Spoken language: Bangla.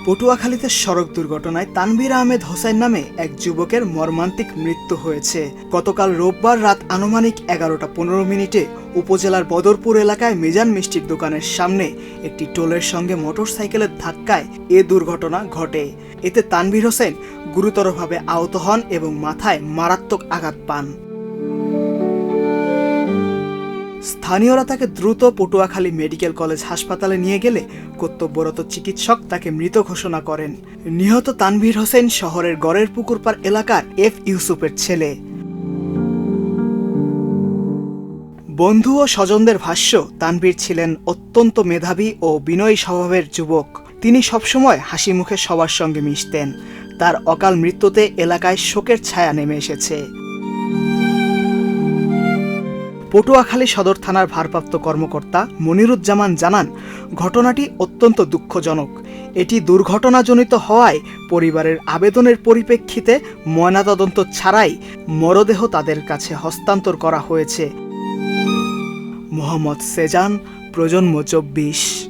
পটুয়াখালীতে সড়ক দুর্ঘটনায় তানভীর আহমেদ হোসেন নামে এক যুবকের মর্মান্তিক মৃত্যু হয়েছে। গতকাল রোববার রাত আনুমানিক 11:15 উপজেলার বদরপুর এলাকায় মিজান মিষ্টির দোকানের সামনে একটি টোলের সঙ্গে মোটরসাইকেলের ধাক্কায় এ দুর্ঘটনা ঘটে। এতে তানভীর হোসেন গুরুতরভাবে আহত হন এবং মাথায় মারাত্মক আঘাত পান। স্থানীয়রা তাকে দ্রুত পটুয়াখালী মেডিকেল কলেজ হাসপাতালে নিয়ে গেলে কর্তব্যরত চিকিৎসক তাকে মৃত ঘোষণা করেন। নিহত তানভীর হোসেন শহরের গড়ের পুকুরপাড় এলাকার এফ ইউসুফের ছেলে। বন্ধু ও স্বজনদের ভাষ্য, তানভীর ছিলেন অত্যন্ত মেধাবী ও বিনয়ী স্বভাবের যুবক। তিনি সবসময় হাসি মুখে সবার সঙ্গে মিশতেন। তার অকাল মৃত্যুতে এলাকায় শোকের ছায়া নেমে এসেছে। পটুয়াখালী সদর থানার ভারপ্রাপ্ত কর্মকর্তা মনিরুজ্জামান জানান, ঘটনাটি অত্যন্ত দুঃখজনক। এটি দুর্ঘটনাজনিত হওয়ায় পরিবারের আবেদনের পরিপ্রেক্ষিতে ময়নাতদন্ত ছাড়াই মরদেহ তাদের কাছে হস্তান্তর করা হয়েছে। মোহাম্মদ সেজান, প্রজন্ম 24।